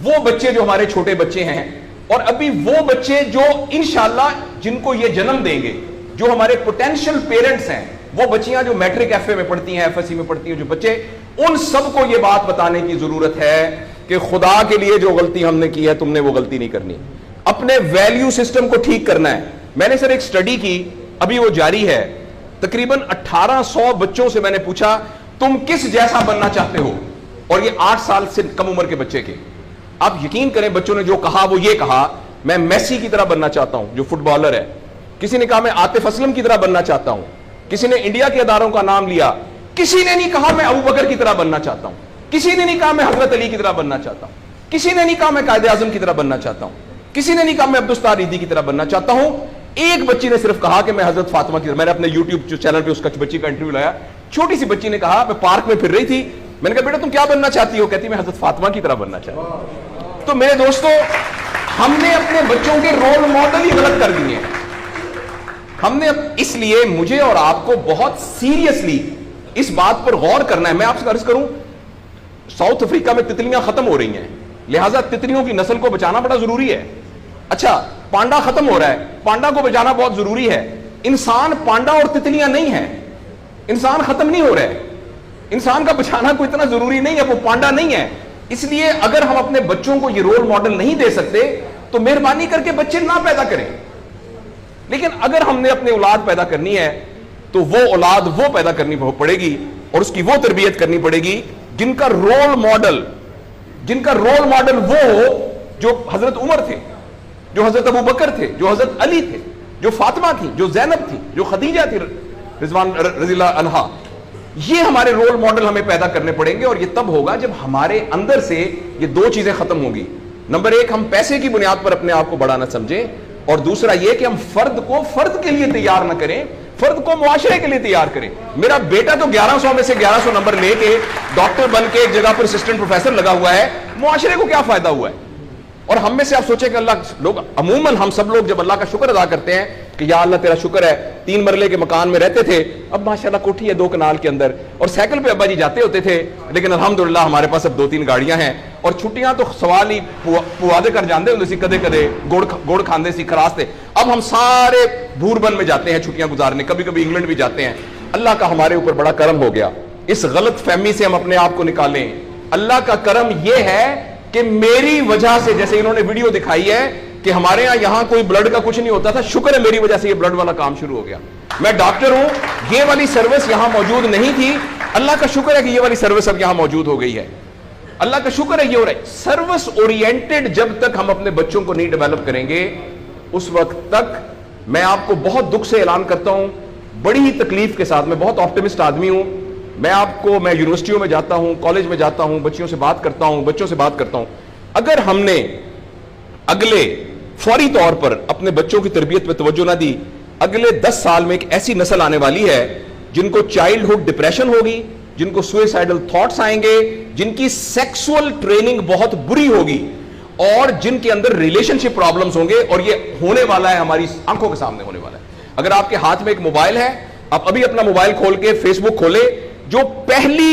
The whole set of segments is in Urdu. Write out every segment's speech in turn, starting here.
وہ بچے جو ہمارے چھوٹے بچے ہیں اور ابھی وہ بچے جو انشاءاللہ جن کو یہ جنم دیں گے, جو ہمارے پوٹینشیل پیرنٹس ہیں, وہ بچیاں جو میٹرک ایف اے میں پڑھتی ہیں, ایف ایس سی میں پڑھتی ہیں, جو بچے, ان سب کو یہ بات بتانے کی ضرورت ہے کہ خدا کے لیے جو غلطی ہم نے کی ہے تم نے وہ غلطی نہیں کرنی. اپنے ویلیو سسٹم کو ٹھیک کرنا ہے. میں نے سر ایک سٹڈی کی, ابھی وہ جاری ہے, تقریباً 1800 بچوں سے میں نے پوچھا تم کس جیسا بننا چاہتے ہو, اور یہ 8 سال سے کم عمر کے بچے کے. آپ یقین کریں بچوں نے جو کہا وہ یہ کہا میں میسی کی طرح بننا چاہتا ہوں جو فٹ بالر ہے, کسی نے کہا میں عاطف اسلم کی طرح بننا چاہتا ہوں, کسی نے انڈیا کے اداروں کا نام لیا, کسی نے نہیں کہا میں ابو بکر کی طرح بننا چاہتا ہوں, کسی نے نہیں کہا میں حضرت علی کی طرح بننا چاہتا ہوں, کسی نے نہیں کہا میں قائد اعظم کی طرح بننا چاہتا ہوں, کسی نے نہیں کہا میں عبدالستار ریدی کی طرح بننا چاہتا ہوں. ایک بچی نے صرف کہا کہ میں حضرت فاطمہ کی طرح. میں نے اپنے یوٹیوب چینل پہ اس کا بچی کا انٹرویو لایا, چھوٹی سی بچی نے کہا, میں پارک میں پھر رہی تھی, میں نے کہا بیٹا تم کیا بننا چاہتی ہو, کہتی میں حضرت فاطمہ کی طرح بننا چاہتی ہوں. تو میرے دوستو, ہم نے اپنے بچوں کے رول ماڈل ہی غلط کر دیے ہیں. ہم نے, اس لیے مجھے اور آپ کو بہت سیریسلی اس بات پر غور کرنا ہے. میں آپ سے عرض کروں, ساؤتھ افریقہ میں تتلیاں ختم ہو رہی ہیں, لہٰذا تتلیوں کی نسل کو بچانا بڑا ضروری ہے. اچھا پانڈا ختم ہو رہا ہے, پانڈا کو بچانا بہت ضروری ہے. انسان پانڈا اور تتلیاں نہیں ہیں, انسان ختم نہیں ہو رہا ہے, انسان کا بچانا کوئی اتنا ضروری نہیں ہے, وہ پانڈا نہیں ہے. اس لیے اگر ہم اپنے بچوں کو یہ رول ماڈل نہیں دے سکتے تو مہربانی کر کے بچے نہ پیدا کریں. لیکن اگر ہم نے اپنی اولاد پیدا کرنی ہے تو وہ اولاد وہ پیدا کرنی پڑے گی اور اس کی وہ تربیت کرنی پڑے گی جن کا رول ماڈل وہ ہو جو حضرت عمر تھے, جو حضرت ابو بکر تھے, جو حضرت علی تھے, جو فاطمہ تھی, جو زینب تھی, جو خدیجہ تھی رضوان رضی اللہ عنہا. یہ ہمارے رول ماڈل ہمیں پیدا کرنے پڑیں گے, اور یہ تب ہوگا جب ہمارے اندر سے یہ دو چیزیں ختم ہوگی. نمبر 1, ہم پیسے کی بنیاد پر اپنے آپ کو بڑا نہ سمجھیں, اور دوسرا یہ کہ ہم فرد کو فرد کے لیے تیار نہ کریں, فرد کو معاشرے کے لیے تیار کریں. میرا بیٹا تو 1100 میں سے 1100 نمبر لے کے ڈاکٹر بن کے ایک جگہ پر اسسٹنٹ پروفیسر لگا ہوا ہے, معاشرے کو کیا فائدہ ہوا ہے؟ اور ہم میں سے آپ سوچیں کہ اللہ لوگ, عموماً ہم سب لوگ جب اللہ کا شکر ادا کرتے ہیں کہ یا اللہ تیرا شکر ہے, 3 مرلے کے مکان میں رہتے تھے, اب ماشاءاللہ کوٹھی ہے 2 کنال کے اندر, اور سائیکل پہ ابا جی جاتے ہوتے تھے, لیکن الحمدللہ ہمارے پاس اب 2-3 گاڑیاں ہیں, اور چھٹیاں تو سوال ہی پوادے کر جاندے ہوندے سی, کدے کدے گوڑ کھاندے سی, خراس تھے. اب ہم سارے بھوربن میں جاتے ہیں چھٹیاں گزارنے, کبھی کبھی انگلینڈ بھی جاتے ہیں. اللہ کا ہمارے اوپر بڑا کرم ہو گیا. اس غلط فہمی سے ہم اپنے آپ کو نکالیں. اللہ کا کرم یہ ہے کہ میری وجہ سے, جیسے انہوں نے ویڈیو دکھائی ہے کہ ہمارے یہاں کوئی بلڈ کا کچھ نہیں ہوتا تھا, شکر ہے میری وجہ سے یہ بلڈ والا کام شروع ہو گیا. میں ڈاکٹر ہوں, یہ والی سروس یہاں موجود نہیں تھی, اللہ کا شکر ہے کہ یہ والی سروس اب یہاں موجود ہو گئی ہے. اللہ کا شکر ہے یہ ہو رہا ہے. سروس اورینٹڈ جب تک ہم اپنے بچوں کو نہیں ڈیولپ کریں گے, اس وقت تک میں آپ کو بہت دکھ سے اعلان کرتا ہوں, بڑی ہی تکلیف کے ساتھ, میں بہت آپٹمسٹ آدمی ہوں, میں یونیورسٹیوں میں جاتا ہوں, کالج میں جاتا ہوں, بچوں سے بات کرتا ہوں, اگر ہم نے اگلے فوری طور پر اپنے بچوں کی تربیت پہ توجہ نہ دی, اگلے 10 سال میں ایک ایسی نسل آنے والی ہے جن کو چائلڈہڈ ڈپریشن ہوگی, جن کو سوئسائڈل تھاٹس آئیں گے, جن کی سیکسول ٹریننگ بہت بری ہوگی, اور جن کے اندر ریلیشن شپ پرابلمز ہوں گے. اور یہ ہونے والا ہے, ہماری آنکھوں کے سامنے ہونے والا ہے. اگر آپ کے ہاتھ میں ایک موبائل ہے, آپ ابھی اپنا موبائل کھول کے فیس بک کھولے, جو پہلی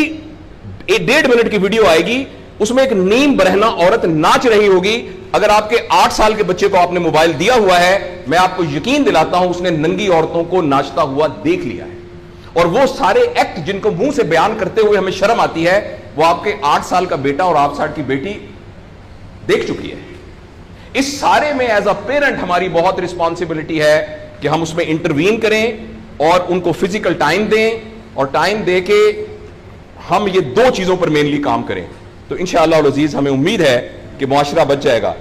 1.5 منٹ کی ویڈیو آئے گی اس میں ایک نیم برہنہ عورت ناچ رہی ہوگی. اگر آپ کے 8 سال کے بچے کو آپ نے موبائل دیا ہوا ہے, میں آپ کو یقین دلاتا ہوں اس نے ننگی عورتوں کو ناچتا ہوا دیکھ لیا ہے, اور وہ سارے ایکٹ جن کو منہ سے بیان کرتے ہوئے ہمیں شرم آتی ہے, وہ آپ کے 8 سال کا بیٹا اور 8 سال کی بیٹی دیکھ چکی ہے. اس سارے میں ایز اے پیرنٹ ہماری بہت رسپانسبلٹی ہے کہ ہم اس میں انٹروین کریں اور ان کو فزیکل ٹائم دیں, اور ٹائم دے کے ہم یہ 2 چیزوں پر مینلی کام کریں. تو انشاءاللہ العزیز ہمیں امید ہے کہ معاشرہ بچ جائے گا.